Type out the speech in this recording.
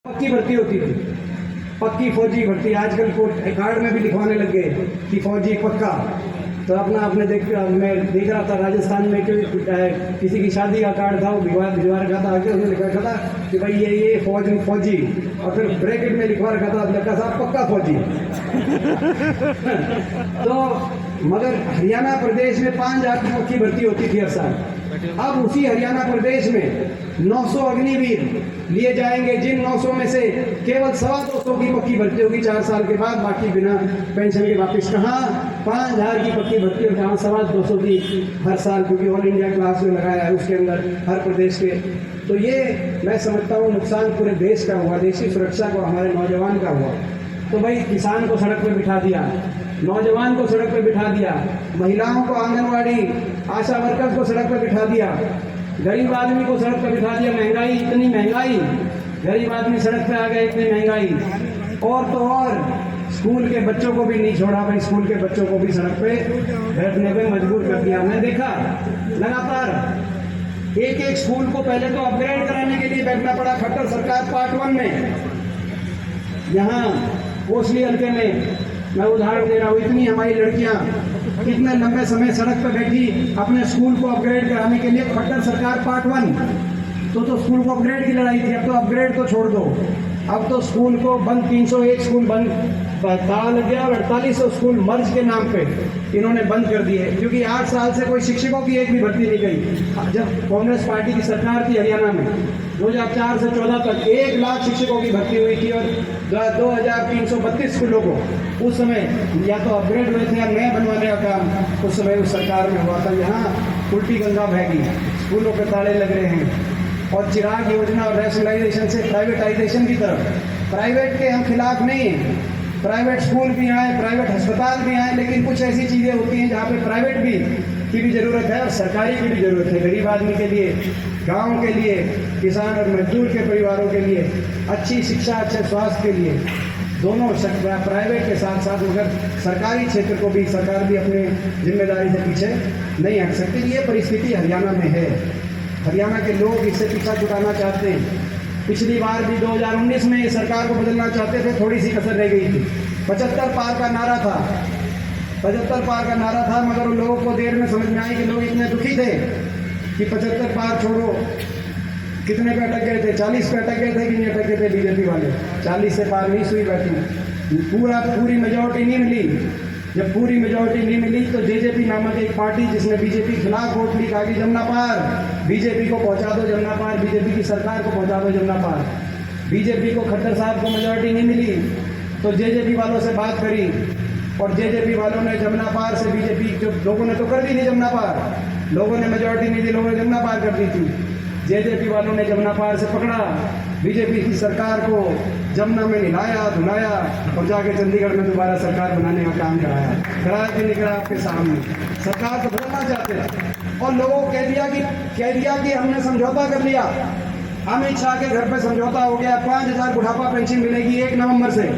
पक्की भर्ती होती थी, पक्की फौजी भर्ती। आजकल को कार्ड में भी लिखवाने लग गए कि फौजी पक्का। तो अपना आपने मैं देख रहा था राजस्थान में किसी की शादी का कार्ड था, वो भिजवा रखा था, आगे उसने लिखा था कि भाई ये फौजी, और फिर ब्रैकेट में लिखवा रखा था लड़का साहब पक्का फौजी। तो मगर हरियाणा प्रदेश में 5,000 की पक्की भर्ती होती थी हर साल। अब उसी हरियाणा प्रदेश में 900 अग्निवीर लिए जाएंगे, जिन 900 में से केवल 225 की पक्की भर्ती होगी 4 साल के बाद, बाकी बिना पेंशन के वापस। कहाँ 5,000 की पक्की भर्ती और जहाँ 225 की हर साल, क्योंकि ऑल इंडिया क्लास में लगाया है उसके अंदर हर प्रदेश के। तो ये मैं समझता हूँ नुकसान पूरे देश का हुआ, देश की सुरक्षा को, हमारे नौजवान का हुआ। तो भाई किसान को सड़क पर बिठा दिया, नौजवान को सड़क पर बिठा दिया, महिलाओं को, आंगनवाड़ी आशा वर्कर्स को सड़क पर बिठा दिया, गरीब आदमी को सड़क पर बिठा दिया। महंगाई, इतनी महंगाई, गरीब आदमी सड़क पर आ गए, इतनी महंगाई। और तो और स्कूल के बच्चों को भी नहीं छोड़ा भाई, स्कूल के बच्चों को भी सड़क पे बैठने पे मजबूर कर दिया। मैं देखा लगातार एक स्कूल को पहले तो अपग्रेड कराने के लिए बैठना पड़ा खट्टर सरकार पार्ट 1 में। यहाँ कोसली हल्के में मैं उदाहरण दे रहा हूँ, इतनी हमारी लड़कियां कितने लंबे समय सड़क पर बैठी अपने स्कूल को अपग्रेड कराने के लिए। खट्टर सरकार पार्ट 1 तो स्कूल को अपग्रेड की लड़ाई थी। अब तो अपग्रेड तो छोड़ दो, अब तो स्कूल को बंद, 301 स्कूल बंद ताला लग गया और 4800 स्कूल मर्ज के नाम पे इन्होंने बंद कर दिए, क्योंकि 8 साल से कोई शिक्षकों की एक भी भर्ती नहीं गई। जब कांग्रेस पार्टी की सरकार थी हरियाणा में 2004 से 14 तक 1 लाख शिक्षकों की भर्ती हुई थी और 2332 स्कूलों को उस समय या तो अपग्रेड हुए थे या नए बनवाने का काम उस समय उस सरकार में हुआ था। यहाँ उल्टी गंगा बहेगी, स्कूलों पे ताले लग रहे हैं। और चिराग योजना और रैशनलाइजेशन से प्राइवेटाइजेशन की तरफ, प्राइवेट के हम खिलाफ नहीं हैं, प्राइवेट स्कूल भी आए, प्राइवेट अस्पताल भी आए, लेकिन कुछ ऐसी चीज़ें होती हैं जहाँ पे प्राइवेट की भी ज़रूरत है और सरकारी की भी ज़रूरत है। गरीब आदमी के लिए, गांव के लिए, किसान और मजदूर के परिवारों के लिए, अच्छी शिक्षा, अच्छे स्वास्थ्य के लिए, दोनों प्राइवेट के साथ साथ मगर सरकारी क्षेत्र को भी, सरकार भी अपने जिम्मेदारी से पीछे नहीं हट सकती। ये परिस्थिति हरियाणा में है। हरियाणा के लोग इससे पीछा छुड़ाना चाहते हैं। पिछली बार भी 2019 में सरकार को बदलना चाहते थे, थोड़ी सी कसर रह गई थी। 75 पार का नारा था, 75 पार का नारा था, मगर उन लोगों को देर में समझ में आई कि लोग इतने दुखी थे कि 75 पार छोड़ो, कितने पे अटक गए थे, 40 पे अटक गए थे कि नहीं अटक गए थे बीजेपी वाले, 40 से पार नहीं सुई बैठी, पूरी मेजॉरिटी नहीं मिली। जब पूरी मेजॉरिटी नहीं मिली तो जेजेपी नामक एक पार्टी जिसने बीजेपी खिलाफ वोट ली, कहा कि जमुना पार, बीजेपी को पहुंचा दो जमुना पार, बीजेपी की सरकार को पहुंचा दो जमुना पार। बीजेपी को खट्टर साहब को मेजॉरिटी नहीं मिली तो जेजेपी वालों से बात करी और जेजेपी वालों ने जमुना पार से, बीजेपी जो लोगों ने तो कर दी थी जमुना पार, लोगों ने मेजॉरिटी नहीं दी, लोगों ने जमुना पार कर दी थी। जेजेपी वालों ने जमुना पार से पकड़ा बीजेपी की सरकार को, जमुना में नहलाया धुलाया और जाके चंडीगढ़ में दोबारा सरकार बनाने का काम कराया कि नहीं करा आपके सामने। सरकार को बदलना चाहते हैं और लोगों को कह दिया कि हमने समझौता कर लिया। अमित शाह के घर पे समझौता हो गया, 5,000 बुढ़ापा पेंशन मिलेगी 1 नवंबर से।